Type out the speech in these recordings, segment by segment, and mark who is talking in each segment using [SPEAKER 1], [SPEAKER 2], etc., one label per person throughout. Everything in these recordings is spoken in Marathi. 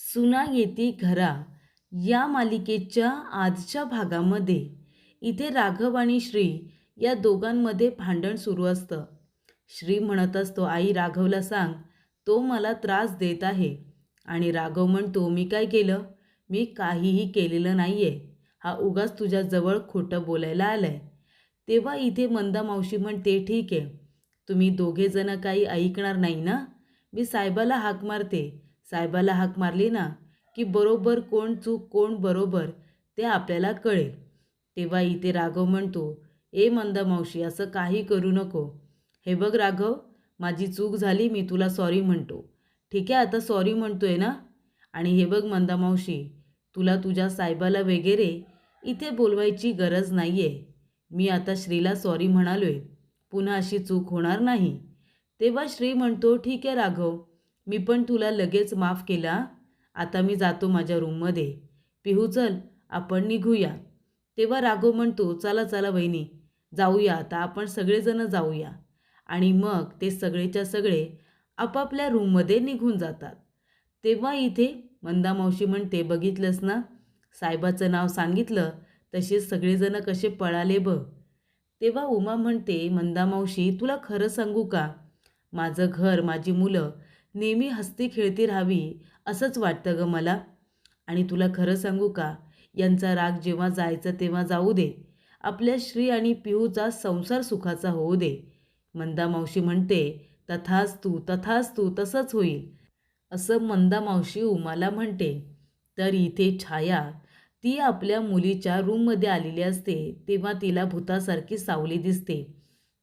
[SPEAKER 1] सुना येती घरा या मालिकेच्या आजच्या भागामध्ये इथे राघव आणि श्री या दोघांमध्ये भांडण सुरू असतं. श्री म्हणत असतो, आई राघवला सांग, तो मला त्रास देत आहे. आणि राघव म्हणतो, मी काय केलं? मी काहीही केलेलं नाही आहे. हा उगाच तुझ्याजवळ खोटं बोलायला आलाय. तेव्हा इथे मंदा मावशी म्हणते, ठीक आहे, तुम्ही दोघेजणं काही ऐकणार नाही ना? मी साहेबाला हाक मारते. साहेबाला हाक मारली ना की बरोबर कोण चूक कोण बरोबर ते आपल्याला कळेल. तेव्हा इथे राघव म्हणतो, ए मंदा मावशी, असं काही करू नको. हे बघ राघव, माझी चूक झाली, मी तुला सॉरी म्हणतो. ठीक आहे, आता सॉरी म्हणतोय ना? आणि हे बघ मंदा मावशी, तुला तुझ्या साहेबाला वगैरे इथे बोलवायची गरज नाही आहे. मी आता श्रीला सॉरी म्हणालोय, पुन्हा अशी चूक होणार नाही. तेव्हा श्री म्हणतो, ठीक आहे राघव, मी पण तुला लगेच माफ केला. आता मी जातो माझ्या रूममध्ये. पिहू चल, आपण निघूया. तेव्हा राघव म्हणतो, चला चला वहिनी, जाऊया आता, आपण सगळेजण जाऊया. आणि मग ते सगळेच्या सगळे आपापल्या रूममध्ये निघून जातात. तेव्हा इथे मंदा मावशी म्हणते, बघितलंस ना, साहेबाचं नाव सांगितलं तसेच सगळेजण कसे पळाले बघ. तेव्हा उमा म्हणते, मंदा मावशी, तुला खरं सांगू का, माझं घर, माझी मुलं नेहमी हसती खेळती राहावी असंच वाटतं गं मला. आणि तुला खरं सांगू का, यांचा राग जेव्हा जायचं तेव्हा जाऊ दे. आपल्या श्री आणि पिहूचा संसार सुखाचा होऊ दे. मंदा मावशी म्हणते, तथास्तु तथास्तु, तसंच होईल, असं मंदा मावशी उमाला म्हणते. तर इथे छाया, ती आपल्या मुलीच्या रूममध्ये आलेली असते. तेव्हा तिला भूतासारखी सावली दिसते.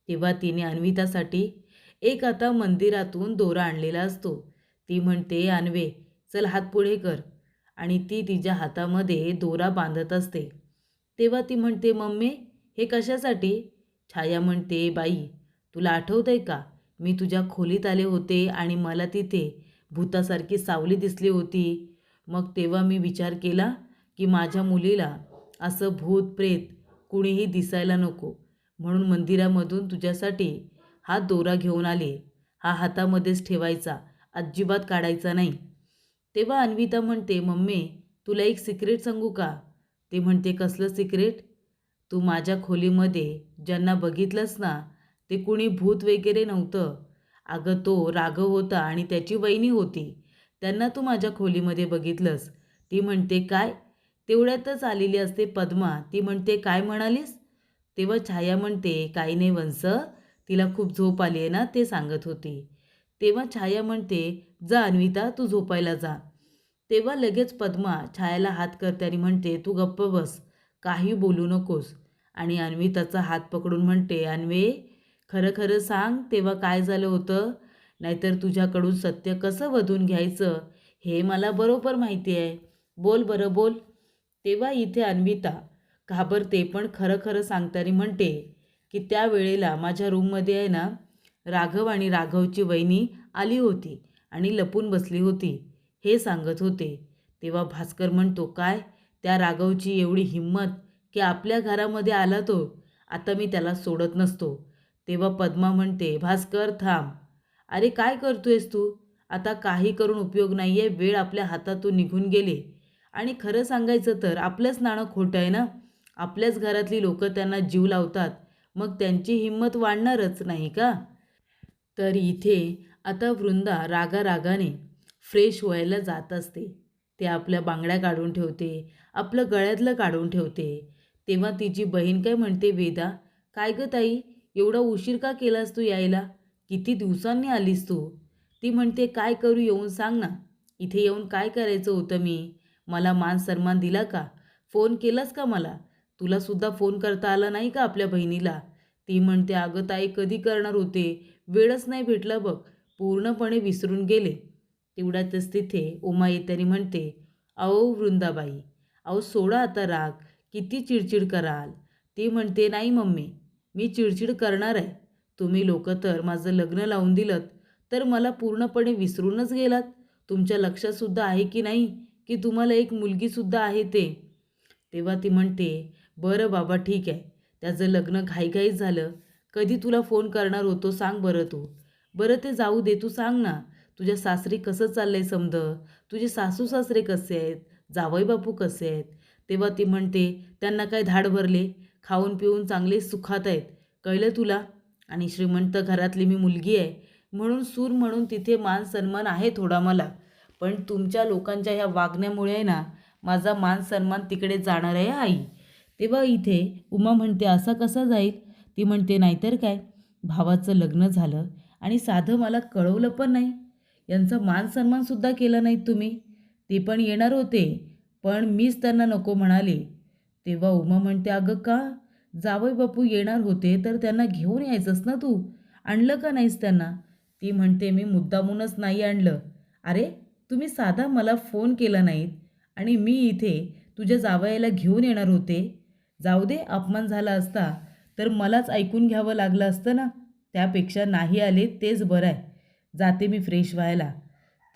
[SPEAKER 1] तेव्हा तिने अन्वितासाठी एक आता मंदिरातून दोरा आणलेला असतो. ती म्हणते, अन्वे चल हात पुढे कर. आणि ती तिच्या हातामध्ये दोरा बांधत असते. तेव्हा ती म्हणते, मम्मी हे कशासाठी? छाया म्हणते, बाई तुला आठवतंय का, मी तुझ्या खोलीत आले होते आणि मला तिथे भूतासारखी सावली दिसली होती. मग तेव्हा मी विचार केला की माझ्या मुलीला असं भूत प्रेत कुणीही दिसायला नको, म्हणून मंदिरामधून तुझ्यासाठी हा दोरा घेऊन आले. हा हातामध्येच ठेवायचा, अजिबात काढायचा नाही. तेव्हा अन्विता म्हणते, मम्मी तुला एक सिक्रेट सांगू का? ते म्हणते, कसलं सिक्रेट? तू माझ्या खोलीमध्ये ज्यांना बघितलंस ना, ते कुणी भूत वगैरे नव्हतं. अगं तो राघव होता आणि त्याची वहिनी होती. त्यांना तू माझ्या खोलीमध्ये बघितलंस. ती म्हणते, काय? तेवढ्यातच आलेली असते पद्मा. ती म्हणते, काय म्हणालीस? तेव्हा छाया म्हणते, काही नाही वंस, तिला खूप झोप आली आहे ना, ते सांगत होती. तेव्हा छाया म्हणते, जा अन्विता, तू झोपायला जा. तेव्हा लगेच पद्मा छायाला हात करते आणि म्हणते, तू गप्प बस, काही बोलू नकोस. आणि अन्विताचा हात पकडून म्हणते, अन्वे खरं खरं सांग, तेव्हा काय झालं होतं? नाहीतर तुझ्याकडून सत्य कसं वधून घ्यायचं हे मला बरोबर माहिती आहे. बोल बरं बोल. तेव्हा इथे अन्विता घाबरते, पण खरं खरं सांगताना म्हणते की त्या वेळेला माझ्या रूममध्ये आहे ना, राघव आणि राघवची वहिनी आली होती आणि लपून बसली होती, हे सांगत होते. तेव्हा भास्कर म्हणतो, काय त्या राघवची एवढी हिंमत की आपल्या घरामध्ये आला तो, आता मी त्याला सोडत नसतो. तेव्हा पद्मा म्हणते, भास्कर थांब. अरे काय करतोयस तू? आता काही करून उपयोग नाही आहे, वेळ आपल्या हातातून निघून गेले. आणि खरं सांगायचं तर आपलंच नाणं खोटं आहे ना. आपल्याच घरातली लोकं त्यांना जीव लावतात, मग त्यांची हिंमत वाढणारच नाही का? तर इथे आता वृंदा रागारागाने फ्रेश व्हायला जात असते. ते आपल्या बांगड्या काढून ठेवते, आपलं गळ्यातलं काढून ठेवते. तेव्हा तिची बहीण काय म्हणते, वेदा काय गं ताई, एवढा उशीर का केलास तू यायला? किती दिवसांनी आलीस तू? ती म्हणते, काय करू येऊन सांग ना. इथे येऊन काय करायचं होतं मी? मला मान सन्मान दिला का? फोन केलास का मला? तुलासुद्धा फोन करता आला नाही का आपल्या बहिणीला? ती म्हणते, अगं ताई कधी करणार होते, वेळच नाही भेटला बघ, पूर्णपणे विसरून गेले. तेवढ्यातच तिथे उमा येतानी म्हणते, अहो वृंदाबाई, अहो सोडा आता राग, किती चिडचिड कराल? ती म्हणते, नाही मम्मी, मी चिडचिड करणार आहे. तुम्ही लोक तर माझं लग्न लावून दिलं तर मला पूर्णपणे विसरूनच गेलात. तुमच्या लक्षातसुद्धा आहे की नाही की तुम्हाला एक मुलगीसुद्धा आहे ते? तेव्हा ती म्हणते, बरं बाबा ठीक आहे, त्याचं लग्न घाईघाईत झालं. कधी तुला फोन करणार होतो सांग बरं तू? बरं ते जाऊ दे, तू सांग ना, तुझ्या सासरी कसं चाललंय समदं? तुझे सासू सासरे कसे आहेत? जावई बापू कसे आहेत? तेव्हा ती म्हणते, त्यांना काय धाड भरले? खाऊन पिऊन चांगले सुखात आहेत. कळलं तुला? आणि श्रीमंत घरातली मी मुलगी आहे म्हणून सूर म्हणून तिथे मान सन्मान आहे थोडा मला. पण तुमच्या लोकांच्या ह्या वागण्यामुळे आहे ना, माझा मान सन्मान तिकडे जाणार आहे आई. तेव्हा इथे उमा म्हणते, असा कसा जाईल? ती म्हणते, नाहीतर काय, भावाचं लग्न झालं आणि साधं मला कळवलं पण नाही. यांचा मान सन्मानसुद्धा केला नाहीत तुम्ही. ते पण येणार होते, पण मीच त्यांना नको म्हणाले. तेव्हा उमा म्हणते, अगं का? जावई बापू येणार होते तर त्यांना घेऊन यायचंस ना तू. आणलं का नाहीस त्यांना? ती म्हणते, मी मुद्दामूनच नाही आणलं. अरे, तुम्ही साधा मला फोन केला नाहीत आणि मी इथे तुझ्या जावयाला घेऊन येणार होते. जाऊ दे, अपमान झाला असता तर मलाच ऐकून घ्यावं लागलं असतं ना. त्यापेक्षा नाही आले तेच बरं आहे. जाते मी फ्रेश व्हायला.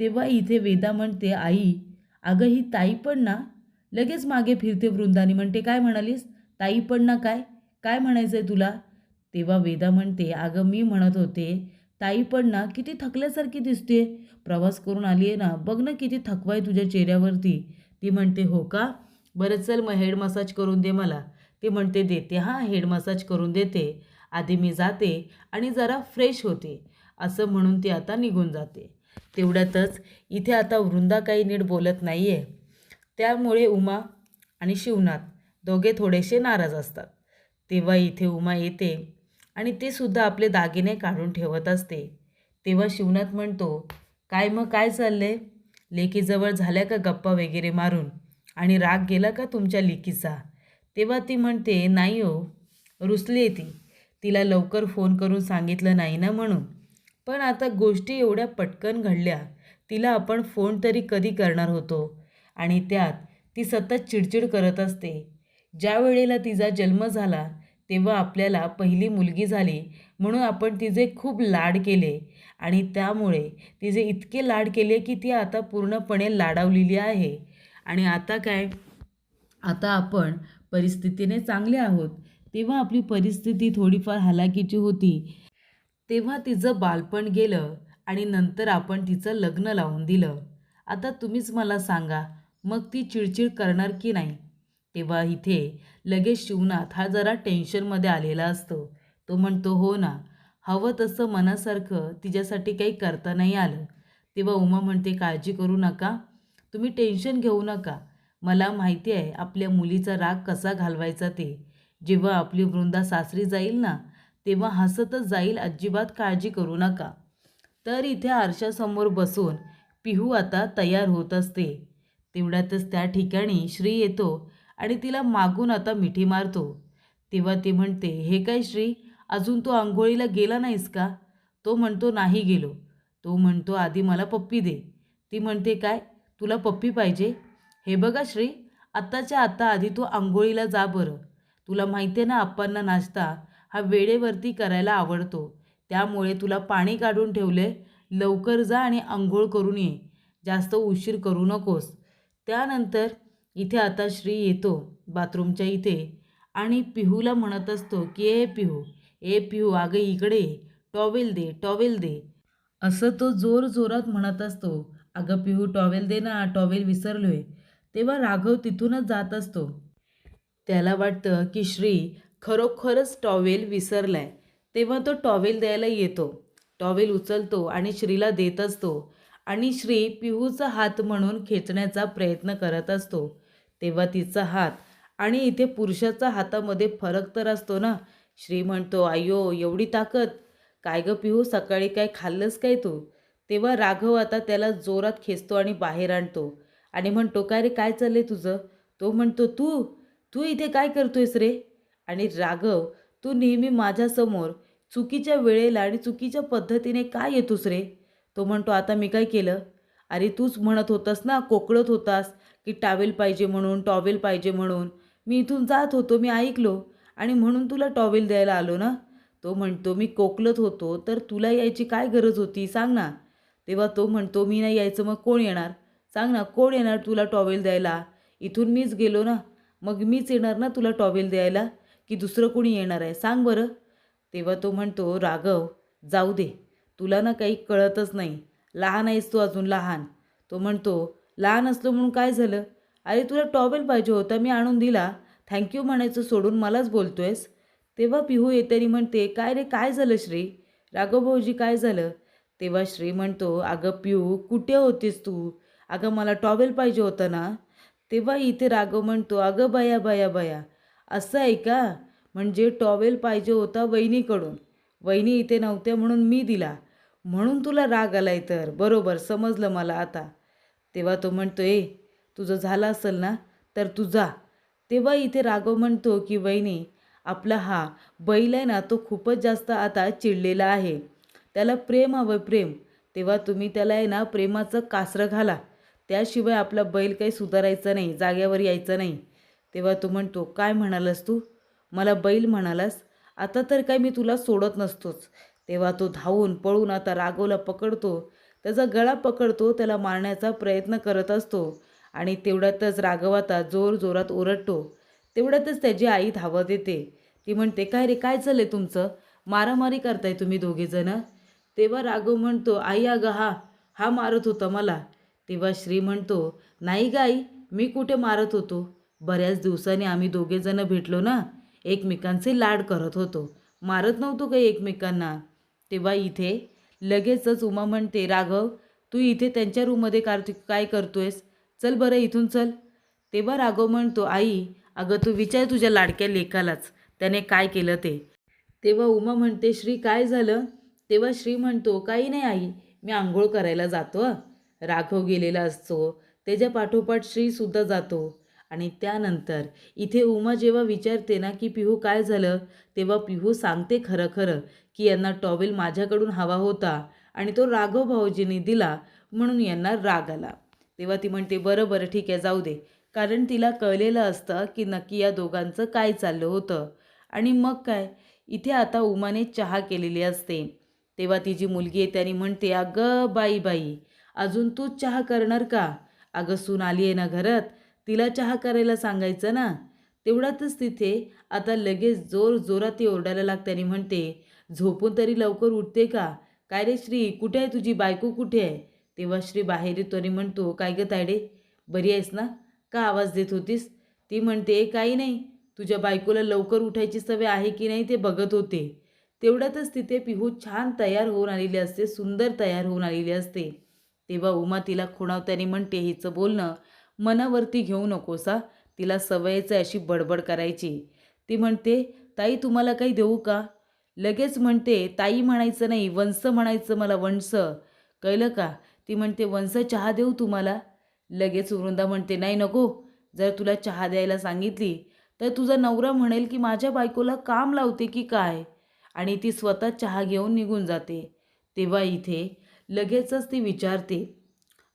[SPEAKER 1] तेव्हा इथे वेदा म्हणते, आई, अगं ही ताई पण ना. लगेच मागे फिरते वृंदानी म्हणते, काय म्हणालीस? ताई पण ना काय? काय म्हणायचं आहे तुला? तेव्हा वेदा म्हणते, अगं मी म्हणत होते, ताई पण ना किती थकल्यासारखी दिसते. प्रवास करून आली आहे ना, बघ ना किती थकवा आहे तुझ्या चेहऱ्यावरती. ती म्हणते, हो का? बरं चल मग हेड मसाज करून दे मला. ती म्हणते, देते हां, हेड मसाज करून देते. आधी मी जाते आणि जरा फ्रेश होते. असं म्हणून ती आता निघून जाते. तेवढ्यातच इथे आता वृंदा काही नीट बोलत नाही आहे. त्यामुळे उमा आणि शिवनाथ दोघे थोडेसे नाराज असतात. तेव्हा इथे उमा येते आणि ते सुद्धा आपले दागिने काढून ठेवत असते. तेव्हा शिवनाथ म्हणतो, काय मग काय चाललंय? लेकीजवळ झाल्या का गप्पा वगैरे मारून? आणि राग गेला का तुमच्या लेकीचा? तेव्हा ती म्हणते, नाही हो, रुसली आहे ती. तिला लवकर फोन करून सांगितलं नाही ना म्हणून. पण आता गोष्टी एवढ्या पटकन घडल्या, तिला आपण फोन तरी कधी करणार होतो? आणि त्यात ती सतत चिडचिड करत असते. ज्या वेळेला तिचा जन्म झाला तेव्हा आपल्याला पहिली मुलगी झाली म्हणून आपण तिचे खूप लाड केले आणि त्यामुळे तिचे इतके लाड केले की ती आता पूर्णपणे लाडावलेली आहे. आणि आता काय, आता आपण परिस्थितीने चांगले आहोत. तेव्हा आपली परिस्थिती थोडीफार हालाकीची होती. तेव्हा तिचं बालपण गेलं आणि नंतर आपण तिचं लग्न लावून दिलं. आता तुम्हीच मला सांगा, मग ती चिडचिड करणार की नाही? तेव्हा इथे लगेच शिवनाथ हा जरा टेन्शनमध्ये आलेला असतो. तो म्हणतो, हो ना, हवं तसं मनासारखं तिच्यासाठी काही करता नाही आलं. तेव्हा उमा म्हणते, काळजी करू नका, तुम्ही टेन्शन घेऊ नका. मला माहिती आहे आपल्या मुलीचा राग कसा घालवायचा ते. जेव्हा आपली वृंदा सासरी जाईल ना, तेव्हा हसतच जाईल, अजिबात काळजी करू नका. तर इथे आरशासमोर बसून पिहू आता तयार होत असते. तेवढ्यातच त्या ठिकाणी श्री येतो आणि तिला मागून आता मिठी मारतो. तेव्हा ती म्हणते, हे काय श्री, अजून तू आंघोळीला गेला नाहीस का? तो म्हणतो, नाही गेलो. तो म्हणतो, आधी मला पप्पी दे. ती म्हणते, काय, तुला पप्पी पाहिजे? हे बघा श्री, आत्ताच्या आत्ता आधी तू आंघोळीला जा बरं. तुला माहिती आहे ना, आप्पांना नाश्ता हा वेळेवरती करायला आवडतो. त्यामुळे तुला पाणी काढून ठेवले, लवकर जा आणि अंघोळ करून ये. जास्त उशीर करू नकोस. त्यानंतर इथे आता श्री येतो बाथरूमच्या इथे आणि पिहूला म्हणत असतो की, ए पिहू, अगं इकडे ये, टॉवेल दे, टॉवेल दे. असं तो जोर जोरात म्हणत असतो. अगं पिहू, टॉवेल दे ना, टॉवेल विसरलोय. तेव्हा राघव तिथूनच जात असतो. त्याला वाटतं की श्री खरोखरच टॉवेल विसरलाय. तेव्हा तो टॉवेल द्यायला येतो. टॉवेल उचलतो आणि श्रीला देत असतो आणि श्री पिहूचा हात म्हणून खेचण्याचा प्रयत्न करत असतो. तेव्हा तिचा हात आणि इथे पुरुषाचा हातामध्ये फरक तर असतो ना. श्री म्हणतो, अय्यो, एवढी ताकद? काय गं पिहू, सकाळी काय खाल्लंस काय तू? तेव्हा राघव आता त्याला जोरात खेचतो आणि बाहेर आणतो आणि म्हणतो, काय रे, काय चाललंय तुझं? तो म्हणतो, तू तू इथे काय करतोयस रे? आणि राघव, तू नेहमी माझ्यासमोर चुकीच्या वेळेला आणि चुकीच्या पद्धतीने काय येतोस रे? तो म्हणतो, आता मी काय केलं? अरे तूच म्हणत होतास ना, कोकळत होतास की टॉवेल पाहिजे म्हणून, टॉवेल पाहिजे म्हणून. मी इथून जात होतो, मी ऐकलो आणि म्हणून तुला टॉवेल द्यायला आलो ना. तो म्हणतो, मी कोकलत होतो तर तुला यायची काय गरज होती, सांग ना. तेव्हा तो म्हणतो, मी नाही यायचं मग कोण येणार? सांग ना, कोण येणार तुला टॉवेल द्यायला? इथून मीच गेलो ना, मग मीच येणार ना तुला टॉवेल द्यायला, की दुसरं कोणी येणार आहे, सांग बरं. तेव्हा तो म्हणतो, राघव, जाऊ दे, तुला ना काही कळतच नाही. लहान आहेस तू अजून लहान. तो म्हणतो, लहान असलो म्हणून काय झालं? अरे तुला टॉवेल पाहिजे होता, मी आणून दिला. थँक्यू म्हणायचं सोडून मलाच बोलतोयस. तेव्हा पिहू येते आणि म्हणते, काय रे काय झालं श्री? राघव भाऊजी काय झालं? तेव्हा श्री म्हणतो, अगं पिहू कुठे होतीस तू? अगं मला टॉवेल पाहिजे होतं ना. तेव्हा इथे राघव म्हणतो, अगं बया बया बया, असं आहे का? म्हणजे टॉवेल पाहिजे होता वहिनीकडून. वहिनी इथे नव्हत्या म्हणून मी दिला. म्हणून तुला राग आलाय तर. बरोबर समजलं मला आता. तेव्हा तो म्हणतो, तुझं झालं असेल ना, तर तू जा. तेव्हा इथे राघव म्हणतो की वहिनी, आपला हा बैल आहे ना, तो खूपच जास्त आता चिडलेला आहे. त्याला प्रेम हवं प्रेम. तेव्हा तुम्ही त्याला आहे ना प्रेमाचं कासरं घाला. त्याशिवाय आपला बैल काही सुधारायचा नाही, जाग्यावर यायचा नाही. तेव्हा तो म्हणतो, काय म्हणालास तू? मला बैल म्हणालास? आता तर काय मी तुला सोडत नसतोच. तेव्हा तो धावून पळून आता राघवला पकडतो. त्याचा गळा पकडतो, त्याला मारण्याचा प्रयत्न करत असतो. आणि तेवढ्यातच राघव आता जोरजोरात ओरडतो. तेवढ्यातच त्याची आई धावत येते. ती म्हणते, काय रे काय झालंय तुमचं? मारामारी करताय तुम्ही दोघेजणं? तेव्हा राघव म्हणतो, आई अगं हा मारत होता मला. तेव्हा श्री म्हणतो, नाही ग आई, मी कुठे मारत होतो. बऱ्याच दिवसांनी आम्ही दोघेजणं भेटलो ना, एकमेकांचे लाड करत होतो. मारत नव्हतो काही एकमेकांना. तेव्हा इथे लगेचच उमा म्हणते, राघव तू इथे त्यांच्या रूममध्ये काय करतोयस? चल बरं इथून चल. तेव्हा राघव म्हणतो, आई अगं तू विचार तुझ्या लाडक्या लेकालाच त्याने काय केलं ते. तेव्हा उमा म्हणते, श्री काय झालं? तेव्हा श्री म्हणतो, काही नाही आई, मी आंघोळ करायला जातो. राघव गेलेला असतो. त्याच्या पाठोपाठ श्रीसुद्धा जातो. आणि त्यानंतर इथे उमा जेव्हा विचारते ना की पिहू काय झालं, तेव्हा पिहू सांगते खरं खरं की यांना टॉवेल माझ्याकडून हवा होता आणि तो राघव भाऊजींनी दिला म्हणून यांना राग आला. तेव्हा ती म्हणते, बरं बरं ठीक आहे जाऊ दे. कारण तिला कळलेलं असतं की नक्की या दोघांचं काय चाललं होतं. आणि मग काय, इथे आता उमाने चहा केलेली असते. तेव्हा तिची मुलगी येते आणि म्हणते, अगं बाई बाई, अजून तूच चहा करणार का? अगं सून आली आहे ना घरात, तिला चहा करायला सांगायचं ना. तेवढ्यातच तिथे आता लगेच जोर जोरात ती ओरडायला लागते आणि म्हणते, झोपून तरी लवकर उठते का? काय रे श्री, कुठे आहे तुझी बायको कुठे आहे? तेव्हा श्री बाहेर येतो आणि म्हणतो, काय गं तायडे, बरी आहेस ना? का आवाज देत होतीस? ती म्हणते, काही नाही, तुझ्या बायकोला लवकर उठायची सवय आहे की नाही ते बघत होते. तेवढ्यातच तिथे पिहू छान तयार होऊन आलेली असते, सुंदर तयार होऊन आलेली असते. तेव्हा उमा तिला खुणावते म्हणते, हिचं बोलणं मनावरती घेऊ नकोसा, तिला सवयच आहे अशी बडबड करायची. ती म्हणते, ताई तुम्हाला काही देऊ का? लगेच म्हणते, ताई म्हणायचं नाही, वंस म्हणायचं मला, वंस, कळलं का? ती म्हणते, वंस चहा देऊ तुम्हाला? लगेच वृंदा म्हणते, नाही नको, जर तुला चहा द्यायला सांगितली तर तुझा नवरा म्हणेल की माझ्या बायकोला काम लावते की काय. आणि ती स्वतः चहा घेऊन निघून जाते. तेव्हा इथे लगेचच ती विचारते,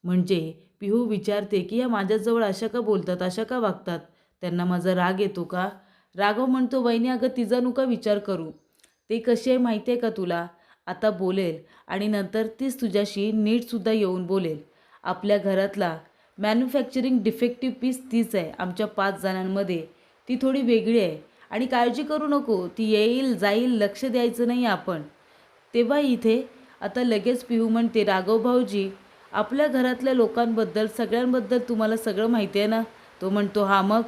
[SPEAKER 1] म्हणजे पिहू विचारते की या माझ्याजवळ अशा का बोलतात, अशा का वागतात, त्यांना माझा राग येतो का? राघव म्हणतो, वहिनी अगं तिचा नुका विचार करू, ते कशी आहे माहिती आहे का तुला? आता बोलेल आणि नंतर तीच तुझ्याशी नीटसुद्धा येऊन बोलेल. आपल्या घरातला मॅन्युफॅक्चरिंग डिफेक्टिव्ह पीस तीच आहे आमच्या 5 जणांमध्ये. ती थोडी वेगळी आहे आणि काळजी करू नको, ती येईल जाईल, लक्ष द्यायचं नाही आपण. तेव्हा इथे आता लगेच पिहू म्हणते, राघव भाऊजी आपल्या घरातल्या लोकांबद्दल सगळ्यांबद्दल तुम्हाला सगळं माहिती आहे ना? तो म्हणतो, हा मग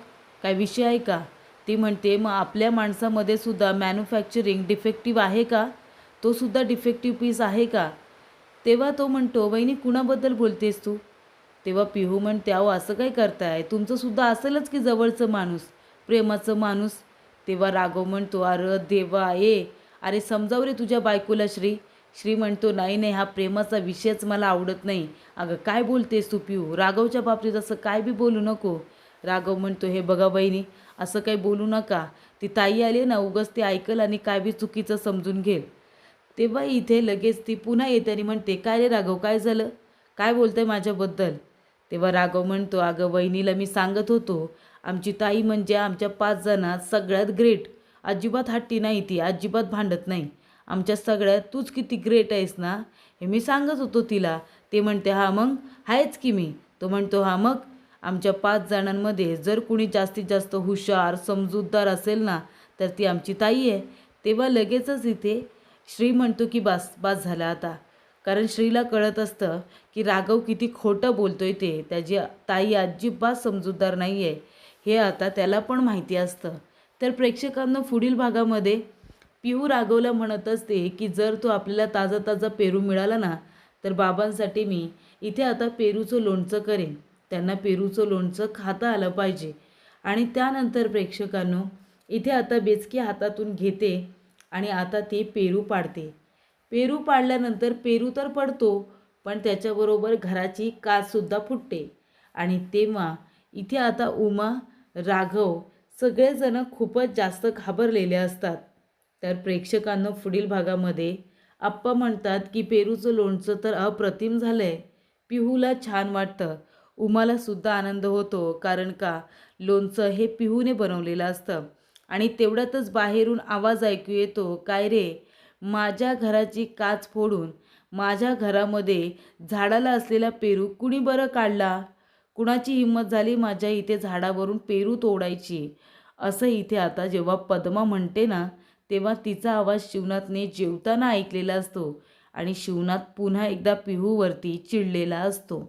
[SPEAKER 1] काय विषय आहे का? ती म्हणते, मग आपल्या माणसामध्ये सुद्धा मॅन्युफॅक्चरिंग डिफेक्टिव्ह आहे का? तो सुद्धा डिफेक्टिव्ह पीस आहे का? तेव्हा तो म्हणतो, वहिनी कुणाबद्दल बोलतेस तू? तेव्हा पिहू म्हणते, अहो असं काय करताय, तुमचं सुद्धा असेलच की जवळचं माणूस, प्रेमाचं माणूस. तेव्हा राघव म्हणतो, अरे देवा, अरे समजाव रे तुझ्या बायकोला श्री. श्री म्हणतो, नाही नाही, हा प्रेमाचा विषयच मला आवडत नाही. अगं काय बोलतेस तू पिहू, राघवच्या बाबतीत असं काय बी बोलू नको. राघव म्हणतो, हे बघा बहिणी, असं काही बोलू नका, ती ताई आली ना, उगाच ती ऐकल आणि काय बी चुकीचं समजून घेईल. तेव्हा इथे लगेच ती पुन्हा येते आणि म्हणते, काय रे राघव काय झालं, काय बोलतंय माझ्याबद्दल? तेव्हा राघव म्हणतो, अगं वहिनीला मी सांगत होतो, आमची ताई म्हणजे आमच्या 5 जणात सगळ्यात ग्रेट, अजिबात हट्टी नाही, ती अजिबात भांडत नाही, आमच्या सगळ्यात तूच किती ग्रेट आहेस ना, हे मी सांगत होतो तिला. ते म्हणते, हा मग आहेच की मी. तो म्हणतो, हा मग आमच्या 5 जणांमध्ये जर कुणी जास्तीत जास्त हुशार समजूतदार असेल ना, तर ती आमची ताई आहे. तेव्हा लगेचच इथे श्री म्हणतो की बस बस झालं आता, कारण श्रीला कळत असतं की राघव किती खोटं बोलतोय ते. त्याची ताई अजिबात समजूतदार नाही आहे हे आता त्याला पण माहिती असतं. तर प्रेक्षकांना पुढील भागामध्ये पिहू राघवला म्हणत असते की जर तो आपल्याला ताजा ताजा पेरू मिळाला ना तर बाबांसाठी मी इथे आता पेरूचं लोणचं करेन. त्यांना पेरूचं लोणचं खाता आलं पाहिजे. आणि त्यानंतर प्रेक्षकांनो इथे आता बेचकी हातातून घेते आणि आता ते पेरू पाडते. पेरू पाडल्यानंतर पेरू तर पडतो पण त्याच्याबरोबर घराची काचसुद्धा फुटते. आणि तेव्हा इथे आता उमा, राघव सगळेजण खूपच जास्त घाबरलेले असतात. तर प्रेक्षकांना पुढील भागामध्ये आप्पा म्हणतात की पेरूचं लोणचं तर अप्रतिम झालं आहे. पिहूला छान वाटतं. उमाला सुद्धा आनंद होतो कारण का लोणचं हे पिहूने बनवलेलं असतं. आणि तेवढ्यातच बाहेरून आवाज ऐकू येतो, काय रे, माझ्या घराची काच फोडून माझ्या घरामध्ये झाडाला असलेला पेरू कुणी बरं काढला? कुणाची हिंमत झाली माझ्या इथे झाडावरून पेरू तोडायची? असं इथे आता जेव्हा पद्मा म्हणते ना तेव्हा तिचा आवाज शिवनाथने जेवताना ऐकलेला असतो आणि शिवनाथ पुन्हा एकदा पिहूवरती चिडलेला असतो.